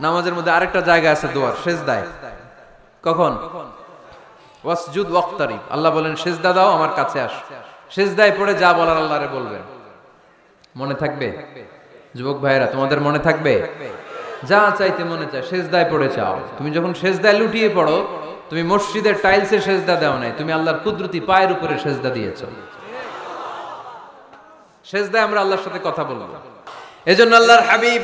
নামাজের মধ্যে আরেকটা জায়গা আছে দোয়ার, সেজদায়। কখন? ওয়াসজুদ ওয়াক্তারিব, আল্লাহ বলেন সেজদা দাও, আমার কাছে আস। সেজদায় পড়ে যা বলার আল্লাহরে বলবেন। মনে থাকবে যুবক ভাইরা? তোমাদের মনে থাকবে? যা চাইতে মনে চায় সেজদায় পড়ে চাও। তুমি যখন সেজদায় লুটিয়ে পড়ো, তুমি মসজিদের টাইলসে সেজদা দাও নাই, তুমি আল্লাহর কুদরতি পায়ের উপরে সেজদা দিয়েছো। সেজদায় আমরা আল্লাহর সাথে কথা বলবো। এজন্য আল্লাহর হাবিব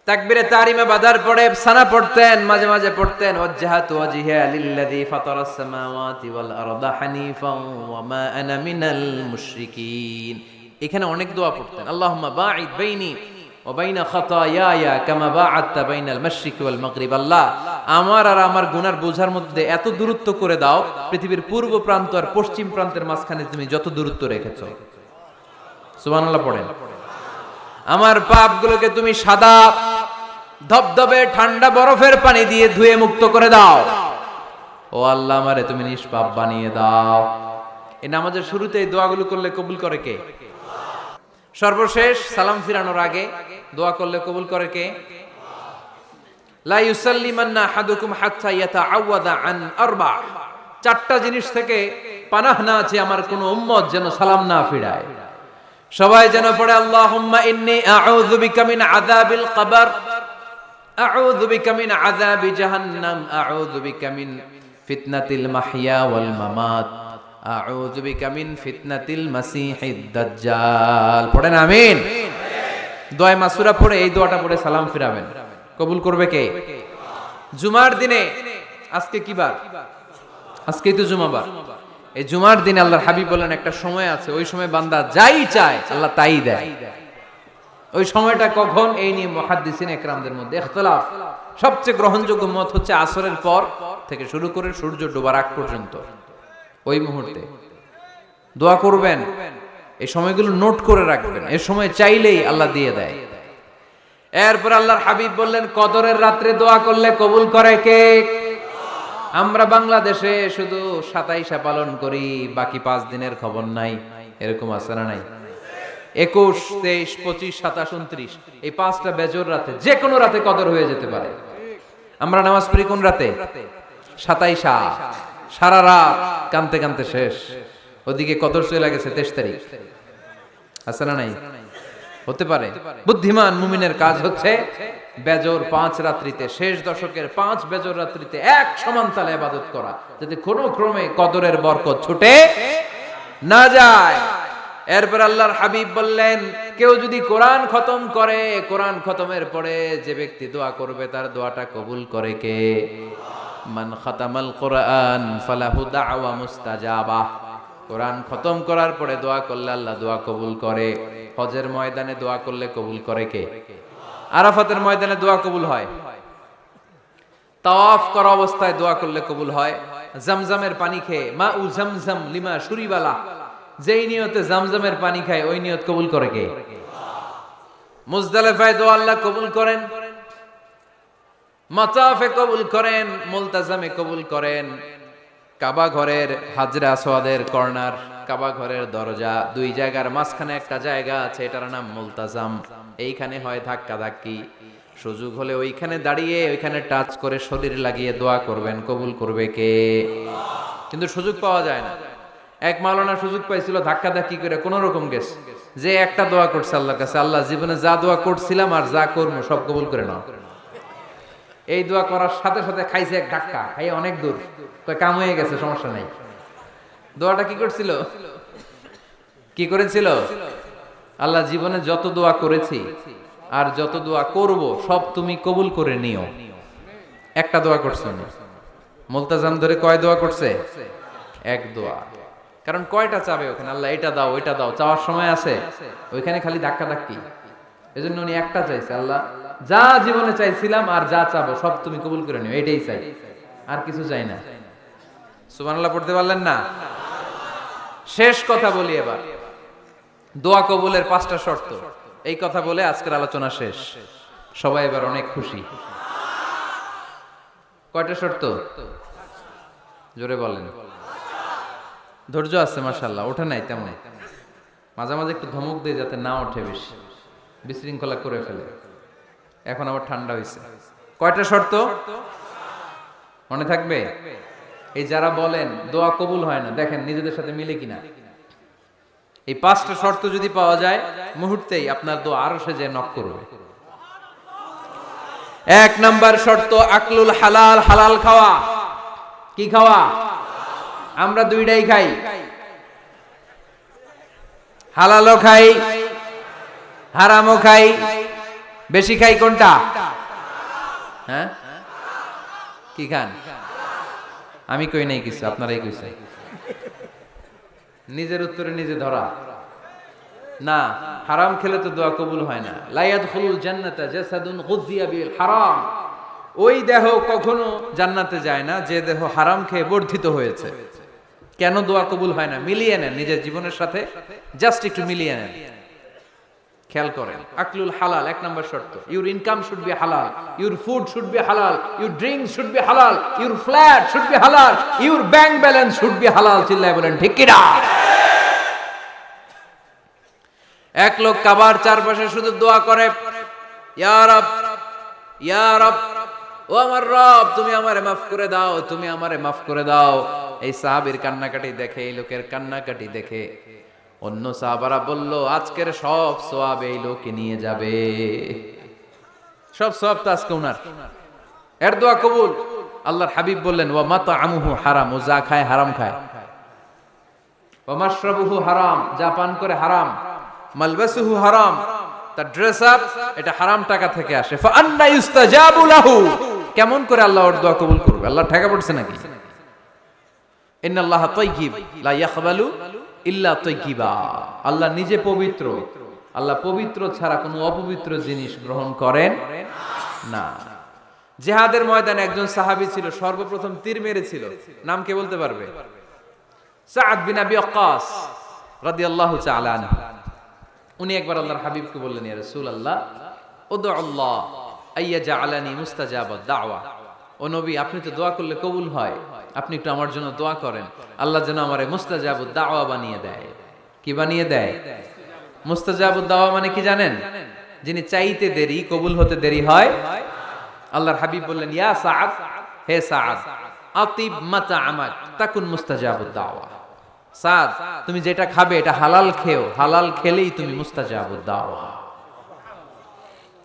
তাকবীরে তাহরিমা বাঁধার পরে সানা পড়তেন, মাঝে মাঝে পড়তেন ওয়াজহাতু ওয়াজহিয়া লিল্লাযী ফাতারাস সামাওয়াতি ওয়াল আরদা হানিফান ওয়া মা আনা মিনাল মুশরিকিন। এখানে অনেক দোয়া পড়তেন। আল্লাহুম্মা বাঈদ বাইনি ওয়া বাইনা খাতায়ায়া কামা বাআদতা বাইনাল মাশরিকি ওয়াল মাগরিব। আল্লাহ, আমার আর আমার গুনার বোঝার মধ্যে এত দূরত্ব করে দাও, পৃথিবীর পূর্ব প্রান্ত আর পশ্চিম প্রান্তের মাঝখানে তুমি যত দূরত্ব রেখেছো। সুবহানাল্লাহ পড়েন। আমার পাপগুলোকে তুমি সাদা ধবধবে ঠান্ডা বরফের পানি দিয়ে ধুয়ে মুক্ত করে দাও। ও আল্লাহ, আমারে তুমি নিষ্পাপ বানিয়ে দাও। এই নামাজের শুরুতে এই দোয়াগুলো করলে কবুল করে কে? সর্বশেষ সালাম ফিরানোর আগে দোয়া করলে কবুল করে কে? লা ইউসাল্লিমান্না আহাদুকুম হাত্তা ইয়াতাআওয়াদা আন আরবা। চারটা জিনিস থেকে পানাহ না আছে আমার কোন উম্মত যেন সালাম না ফিরায়। সবাই যেন পড়ে আল্লাহুম্মা ইন্নী আউযু বিকা মিন আযাবিল কবর, আউযু বিকা মিন আযাবি জাহান্নাম, আউযু বিকা মিন ফিতনাতিল মাহইয়া ওয়াল মামাত, আউযু বিকা মিন ফিতনাতিল মাসিহিদ দাজ্জাল। পড়েন আমিন। দোয়া মাসুরা পড়ে এই দোয়াটা পড়ে সালাম ফিরাবেন। কবুল করবে কে? জুমার দিনে, আজকে কি বার? আজকেই তো জুমাবার। এই জুমার দিনে আল্লাহর হাবিব বলেন একটা সময় আছে, ওই সময় বান্দা যাই চায় আল্লাহ তাই দেয়। ওই সময়টা কখন? এই নিয়ে মুহাদ্দিসিন ইকরামদের মধ্যে ইখতিলাফ। সবচেয়ে গ্রহণযোগ্য মত হচ্ছে আসরের পর থেকে শুরু করে সূর্য ডোবার আগ পর্যন্ত ওই মুহূর্তে দোয়া করবেন। এই সময়গুলো নোট করে রাখবেন, এই সময় চাইলেই আল্লাহ দিয়ে দেয়। এরপর আল্লাহর হাবিব বললেন কদরের রাত্রে দোয়া করলে কবুল করে কে? আমরা বাংলাদেশে শুধু 27 পালন করি, বাকি 5 দিনের খবর নাই। এরকম আছে না নাই? 21, 23, 25, 27, 29 এই 5টা বেজর রাতে, যে কোনো রাতে কদর হয়ে যেতে পারে। আমরা নামাজ পড়ি কোন রাতে? 27। সারা রাত কানতে কানতে শেষ, ওদিকে কদর চলে গেছে 23 তারিখ। আছে না নাই? হতে পারে। বুদ্ধিমান মুমিনের কাজ হচ্ছে বেজর 5 রাত্রিতে, শেষ দশকের 5 বেজর রাত্রিতে এক সমান তালে ইবাদত করা, যাতে কোনো ক্রমে কদরের বরকত ছুটে না যায়। এরপর আল্লাহর হাবিব বললেন কেউ যদি কোরআন খতম করে, কোরআন খতমের পরে যে ব্যক্তি দোয়া করবে তার দোয়াটা কবুল করে কে? মান খাতামাল কোরআন ফালাহু দাওয়া মুস্তাজাবা। কোরআন খতম করার পরে দোয়া করলে আল্লাহ দোয়া কবুল করে। হজের ময়দানে দোয়া করলে কবুল করে কে? আরাফাতের ময়দানে দোয়া কবুল হয়। তাওয়াফ করা অবস্থায় দোয়া করলে কবুল হয়। জামজামের পানি খেয়ে মা উ জামজাম লিমা শুরিবালা, যেই নিয়তে জামজামের পানি খায় ওই নিয়ত কবুল করে কে? মুজদালিফায় দোয়া আল্লাহ কবুল করেন, মাতাফে কবুল করেন, মুলতাজামে কবুল করেন। কাবা ঘরের হাজরে আসওয়াদের কর্নার, কাবা ঘরের দরজা, দুই জায়গার মাঝখানে একটা জায়গা আছে, এটার নাম মুলতাজাম। এইখানে হয় ধাক্কা ধাক্কি। সুযোগ হলে ওইখানে দাঁড়িয়ে ওইখানে টাচ করে শরীর লাগিয়ে দোয়া করবেন, কবুল করবে কে? কিন্তু সুযোগ পাওয়া যায় না। এক মাওলানা সুযোগ পাইছিল ধাক্কা ধাক্কি করে কোন রকম গেছে, যে একটা দোয়া করছে আল্লাহর কাছে, আল্লাহ জীবনে যা দোয়া করছিলাম আর যা করবো সব কবুল করে নাও। এই দোয়া করার সাথে সাথে খাইছে এক ধাক্কা, খাইয়ে অনেক দূর, কাম হয়ে গেছে, সমস্যা নাই। দোয়াটা কি করছিল? কি করেছিল? আল্লাহ জীবনে যত দোয়া করেছি আর যত দোয়া করব সব তুমি কবুল করে নিও। একটা দোয়া করছে না। মুলতাজাম ধরে কয় দোয়া করছে? এক দোয়া। কারণ কয়টা চাবে ওখানে? আল্লাহ এটা দাও ওইটা দাও, চাওয়ার সময় আছে? ওইখানে খালি ধাক্কা ধাক্কি। এজন্য উনি একটা চাইছে, আল্লাহ যা জীবনে চাইছিলাম আর যা চাবো সব তুমি কবুল করে নিও, এটাই চাই, আর কিছু চাই না। সুবহানাল্লাহ পড়তে পারলেন না? শেষ কথা বলি এবার, দোয়া কবুলের 5টা শর্ত। এই কথা বলে আজকের আলোচনা শেষ। সবাই এবার অনেক খুশি। কয়টা শর্ত? জোরে বলেন। ধৈর্য আছে মাশাআল্লাহ, ওঠে নাই তেমন। মাঝে মাঝে একটু ধমক দিয়ে যাতে না ওঠে, বেশি বিশৃঙ্খলা করে ফেলে। এখন আবার ঠান্ডা হয়েছে। কয়টা শর্ত মনে থাকবে? এই যারা বলেন দোয়া কবুল হয় না, দেখেন নিজেদের সাথে মিলে কিনা। এই 5টা শর্ত যদি পাওয়া যায়, মুহূর্তেই আপনার দোয়া আরশে যে নক করবে। 1 নাম্বার শর্ত আকলুল হালাল, হালাল খাওয়া। কি খাওয়া? আমরা দুইটাই খাই, হালালও খাই হারামও খাই। বেশি খাই কোনটা? হ্যাঁ, কি খান? আমি কই নাই কিছু, আপনারাই কইছেন। নিজের উত্তরে নিজে ধরা না। হারাম খেলে তো দোয়া কবুল হয় না। লা ইয়াদখুলুল জান্নাতা জাসাদুন গুযিয়া বিল হারাম। ওই দেহ কখনো জান্নাতে যায় না যে দেহ হারাম খেয়ে বর্ধিত হয়েছে। কেন দোয়া কবুল হয় না? মিলিয়ে নেন নিজের জীবনের সাথে, জাস্ট একটু মিলিয়ে নেন, খেয়াল করেন। আকলুল হালাল 1 নাম্বার শর্ত। ইউর ইনকাম শুড বি হালাল, ইউর ফুড শুড বি হালাল, ইউর ড্রিঙ্ক শুড বি হালাল, ইউর ফ্ল্যাট শুড বি হালাল, your bank balance should be হালাল। চিল্লায় বলেন ঠিক কি না? এক লোক কাবার চারপাশে শুধু দোয়া করে, ইয়া রব, ইয়া রব, ও আমার রব, তুমি আমারে মাফ করে দাও, তুমি আমারে মাফ করে দাও। এই সাহাবীর কান্নাকাটি দেখে, এই লোকের কান্নাকাটি দেখে অন্য সাহাবারা বলল, আজকের সব সওয়াব এই লোকে নিয়ে যাবে। সব সওয়াব তো আজকে উনার। এর দোয়া কবুল। আল্লাহর হাবিব বললেন, ওয়া মাতআমুহু হারাম, ও যা খায় হারাম খায়। ওয়া মাশরাবুহু হারাম, যা পান করে হারাম। মালবাসুহু হারাম, তার ড্রেস আপ এটা হারাম টাকা থেকে আসে। ফা আন্না ইউস্তাজাবু লাহু, কেমন করে আল্লাহ ওর দোয়া কবুল করবে? আল্লাহ ঠেকা পড়ছে নাকি? ইন্নাল্লাহা তাইয়্যিব লা ইয়াকবালু ইল্লা তাইয়্যিবা। আল্লাহ নিজে পবিত্র, আল্লাহ পবিত্র ছাড়া কোনো অপবিত্র জিনিস গ্রহণ করেন না। জিহাদের ময়দানে একজন সাহাবী ছিল, সর্বপ্রথম তীর মেরেছিল। নাম কে বলতে পারবে? সাদ বিন আবি ওয়াক্কাস রাদিয়াল্লাহু তাআলা আনহু। উনি একবার আল্লাহর হাবিবকে বললেন, ইয়া রাসূলুল্লাহ, উদউ আল্লাহ আইয়াজআলানি মুস্তাজাবাদ দাওয়া। ও নবী, আপনি তো দোয়া করলে কবুল হয়, আপনি একটু আমার জন্য দোয়া করেন, আল্লাহ যেন আমারে মুস্তাজাবুদ দাওয়া বানিয়ে দেয়। কি বানিয়ে দেয়? মুস্তাজাবুদ দাওয়া মানে কি জানেন? যিনি চাইতে দেরি, কবুল হতে দেরি হয়। আল্লাহর হাবিব বললেন, ইয়া সাআদ, হে সাআদ, আতিব মাতআমাক তাকুন মুস্তাজাবুদ দাওয়া। সাদ, তুমি যেটা খাবে এটা হালাল খেও, হালাল খেলেই তুমি মুস্তাজাবুদ দাওয়া।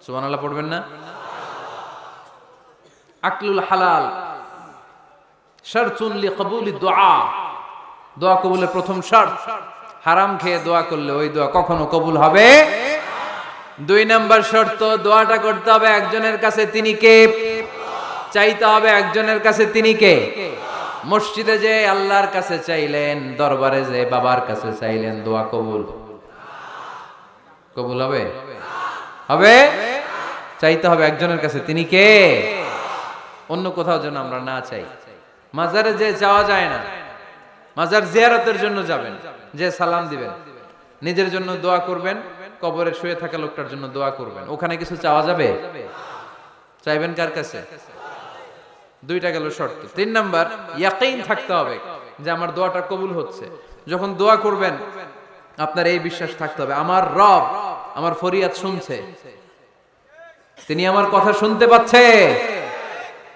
সুবহানাল্লাহ পড়বেন না? আকলুল হালাল শারতুন লিকবুলিদ দুআ, দোয়া কবুলের প্রথম শর্ত। হারাম খেয়ে দোয়া করলে ওই দোয়া কখনো কবুল হবে। 2 নাম্বার শর্ত, দোয়াটা করতে হবে একজনের কাছে, তিনি কে? চাইতে হবে একজনের কাছে, তিনি কে? মসজিদে যে আল্লাহর কাছে চাইলেন, দরবারে যে বাবার কাছে চাইলেন, দোয়া কবুল কবুল হবে? হবে? চাইতে হবে একজনের কাছে, তিনি কে? অন্য কোথাও যেন আমরা না চাই। মাজারে যে যাওয়া যায় না, মাজার জিয়ারতের জন্য যাবেন, যে সালাম দিবেন, নিজের জন্য দোয়া করবেন, কবরে শুয়ে থাকা লোকটার জন্য দোয়া করবেন। ওখানে কিছু চাওয়া যাবে? চাইবেন কার কাছে? 2টা গেল শর্ত। 3 নাম্বার, ইয়াকিন থাকতে হবে যে আমার দোয়াটা কবুল হচ্ছে। যখন দোয়া করবেন আপনার এই বিশ্বাস থাকতে হবে, আমার রব আমার ফরিয়াদ শুনছে, তিনি আমার কথা শুনতে পাচ্ছে,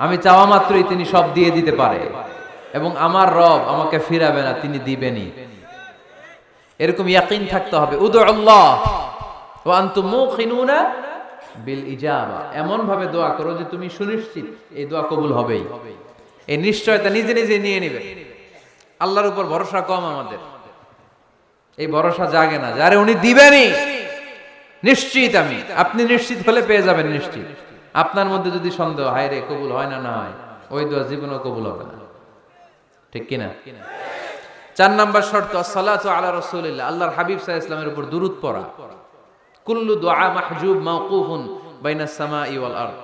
আমি চাওয়া মাত্রই তিনি সব দিয়ে দিতে পারে, এবং আমার রব আমাকে ফিরাবে না, তিনি দিবেনই। এরকম ইয়াকিন থাকতে হবে। উদু আল্লাহ ওয়া আনতুম মুকিনুনা বিল ইজাবা, এমন ভাবে দোয়া করো যে তুমি সুনিশ্চিত এই দোয়া কবুল হবেই। এই নিশ্চয়তা নিজে নিজে নিয়ে নিবে। আল্লাহর উপর ভরসা কম আমাদের, এই ভরসা জাগে না যারে উনি দিবেনই, নিশ্চিত আমি। আপনি নিশ্চিত হলে পেয়ে যাবেন নিশ্চিত। আপনার মধ্যে যদি সন্দেহ, হায় রে কবুল হয় না, না হয়, ওই দোয়া জীবনেও কবুল হবে না। ঠিক কিনা? 4 নাম্বার শর্ত, আসসালাতু আলা রাসূলিল্লাহ, আল্লাহর হাবিব সাল্লাল্লাহু আলাইহি ওয়াসাল্লামের উপর দুরূদ পড়া। কুল্লু দুআ মাহজুব মাওকুফুন বাইনাস সামাই ওয়াল আরদ,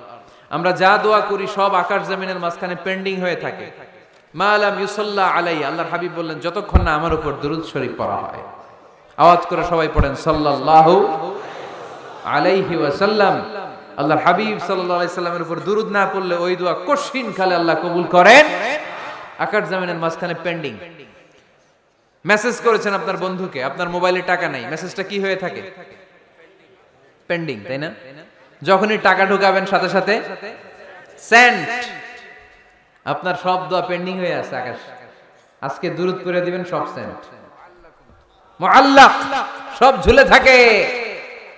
আমরা যা দোয়া করি সব আকাশ জমিনের মাঝখানে পেন্ডিং হয়ে থাকে। মা লাম ইউসাল্লা আলাইহি, আল্লাহর হাবিব বললেন যতক্ষণ না আমার উপর দুরূদ শরীফ পড়া হয়। আওয়াজ করে সবাই পড়েন সাল্লাল্লাহু আলাইহি ওয়াসাল্লাম। আল্লাহর হাবিব সাল্লাল্লাহু আলাইহি সাল্লামের উপর দুরূদ না পড়লে ওই দোয়া কঠিন কালে আল্লাহ কবুল করেন। আকাশ জমিনের মাঝখানে পেন্ডিং। মেসেজ করেছেন আপনার বন্ধুকে, আপনার মোবাইলে টাকা নাই, মেসেজটা কি হয়ে থাকে? পেন্ডিং, তাই না? যখনই টাকা ঢুকাবেন সাথে সাথে সেন্ট, আপনার সব দোয়া পেন্ডিং হয়ে আছে আকাশ। আজকে দুরূদ করে দিবেন, সব সেন্ট মুআল্লাক, সব ঝুলে থাকে।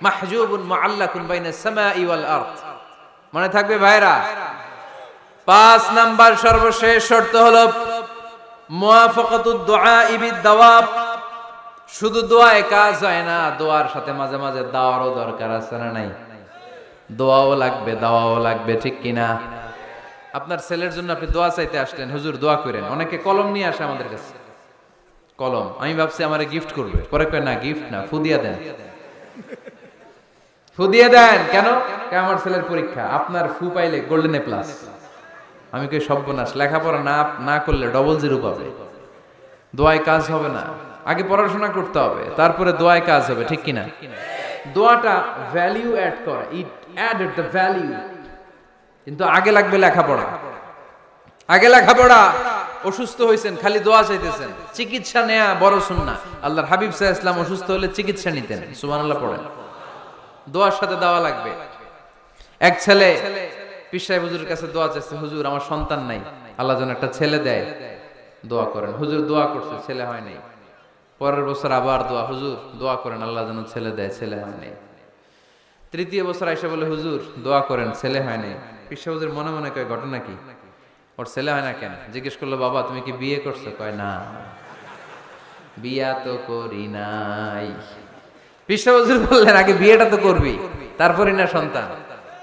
মাহজুবুন মুআল্লাকুন বাইনাস সামাই ওয়াল আরদ। মনে থাকবে ভাইরা। 5 নাম্বার সর্বশেষ শর্ত হলো মুওয়াফাকাতুদ দুআই বিদ-দাওয়াব। শুধু দোয়ায় কাজ হয় না, দোয়ার সাথে মাঝে মাঝে দাওয়ারও দরকার আছে না নাই? দোয়াও লাগবে, দাওয়াও লাগবে, ঠিক কিনা? আপনার ছেলের জন্য আপনি দোয়া চাইতে আসলেন, হুজুর দোয়া করেন। অনেকে কলম নিয়ে আসে আমাদের কাছে, কলম। আমি ভাবছি আমারে গিফট করবে, পরে কয় না, গিফট না, ফু দিয়া দেন। ফু দিয়ে দেন কেন? আমার ছেলের পরীক্ষা, আপনার ফু পাইলে গোল্ডেন এ প্লাস। আমি কই সর্বনাশ, লেখাপড়া না করলে ডবল জিরো পাবে, দোয়ায় কাজ হবে না। আগে পড়াশোনা করতে হবে, তারপরে দোয়ায় কাজ হবে, ঠিক কিনা? দোয়াটা ভ্যালু অ্যাড করে, ইট অ্যাডেড দ্য ভ্যালু। কিন্তু আগে লাগবে লেখাপড়া, আগে লেখাপড়া। অসুস্থ হয়েছেন, খালি দোয়া চাইতেছেন। চিকিৎসা নেয়া বড় সুন্নাহ। আল্লাহর হাবিব সাল্লাল্লাহু আলাইহি ওয়াসাল্লাম অসুস্থ হলে চিকিৎসা নিতেন। সুবহানাল্লাহ পড়েন। দোয়ার সাথে দাওয়া লাগবে। এক ছেলে পীর সাহেব হুজুরের কাছে দোয়া চাইছে, হুজুর আমার সন্তান নাই, আল্লাহ যেন একটা ছেলে দেয়, দোয়া করেন। হুজুর দোয়া করছে, ছেলে হয় নাই। পরের বছর আবার দোয়া, হুজুর দোয়া করেন আল্লাহ যেন ছেলে দেয়, ছেলে হয় নাই। তৃতীয় বছর আইসা বলে, হুজুর দোয়া করেন, ছেলে হয় নাই। পীর সাহেব হুজুর মনে মনে কয়, ঘটনা কি? ওর ছেলে হয় না কেন? জিজ্ঞেস করলো, বাবা তুমি কি বিয়ে করছো? কয় না, বিয়া তো করি নাই। পীর সাহেব হুজুর বললেন, আগে বিয়েটা তো করবি, তারপরই না সন্তান।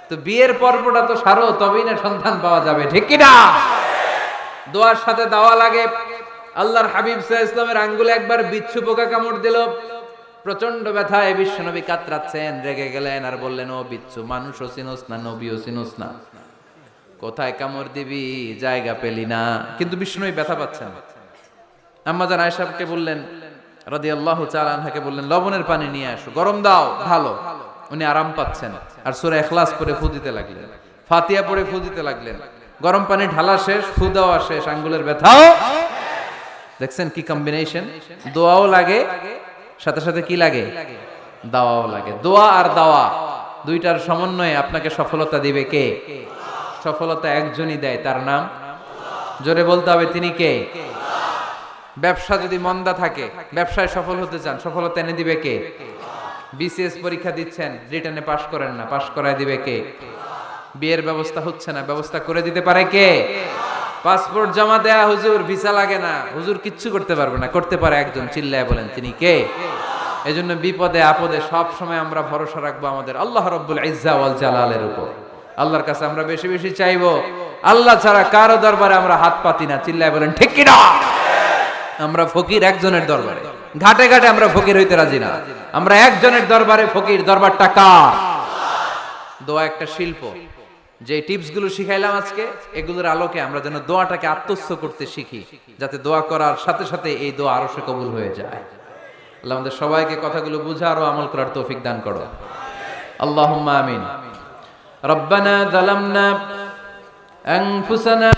তো বিয়ের পর্বটা তো সারো, তবেই না সন্তান পাওয়া যাবে, ঠিক কি না? দোয়ার সাথে দাওয়া লাগে। আল্লাহর হাবিব সাল্লাল্লাহু আলাইহি ওয়াসাল্লামের আঙ্গুলে একবার বিচ্ছু পোকা কামড় দিল। প্রচন্ড ব্যথায় বিশ্বনবী কাতরাচ্ছেন, রেগে গেলেন আর বললেন, ও বিচ্ছু, মানুষও চিনোস না, নবীও চিনোস না, কোথায় কামড় দিবি, জায়গা পেলি না। কিন্তু বিশ্বনবী ব্যথা পাচ্ছেন। আম্মা জান আয়েশাকে বললেন রাদিয়াল্লাহু তাআলা আনহাকে বললেন, লবণের পানি নিয়ে আসো, গরম দাও, ঢালো। উনি আরাম পাচ্ছেন। আর সূরা ইখলাস পড়ে ফু দিতে লাগলেন, ফাতিহা পড়ে ফু দিতে লাগলেন। গরম পানি ঢালা শেষ, ফু দেওয়া শেষ, আঙ্গুলের ব্যথাও। দেখছেন কি কম্বিনেশন? দোয়াও লাগে, সাথে সাথে কি লাগে? দাওয়াও লাগে। দোয়া আর দাওয়া দুইটার সমন্বয়ে আপনাকে সফলতা দিবে কে? সফলতা একজনই দেয়, তার নাম, জোরে বলতে হবে, তিনি কে? ব্যবসা যদি মন্দা থাকে, ব্যবসায় সফল হতে চান, সফলতা এনে দিবে কে? বিসিএস পরীক্ষা দিচ্ছেন, রিটেনে পাশ করেন না, পাশ করায় দিবে কে? বিয়ের ব্যবস্থা হচ্ছে না, ব্যবস্থা করে দিতে পারে কে? পাসপোর্ট জমা দেয়া, হুজুর ভিসা লাগে না, হুজুর কিচ্ছু করতে পারবে না, করতে পারে একজন, চিল্লায় বলেন তিনি কে? এজন্য বিপদে আপদে সব সময় আমরা ভরসা রাখবো আমাদের আল্লাহ রাব্বুল ইজ্জা ওয়াল জালালের উপর। আল্লাহর কাছে আমরা বেশি বেশি চাইবো। আল্লাহ ছাড়া কারো দরবারে আমরা হাত পাতি না, চিল্লায় বলেন ঠিক কি না? আমরা ফকির একজনের দরবারে, ঘাটে ঘাটে আমরা ফকির হইতে রাজি না, আমরা একজনের দরবারে ফকির। দরবারটা কার? দোয়া একটা শিল্প। যে টিপস গুলো শিখাইলাম আজকে, এগুলোর আলোকে আমরা যেন দোয়াটাকে আত্মস্থ করতে শিখি, যাতে দোয়া করার সাথে সাথে এই দোয়া আরো সে কবুল হয়ে যায়। আল্লাহ আমাদের সবাইকে কথাগুলো বুঝার ও আমল করার তৌফিক দান করো। আল্লাহুম্মা আমিন। রব্বানা যালামনা আনফুসানা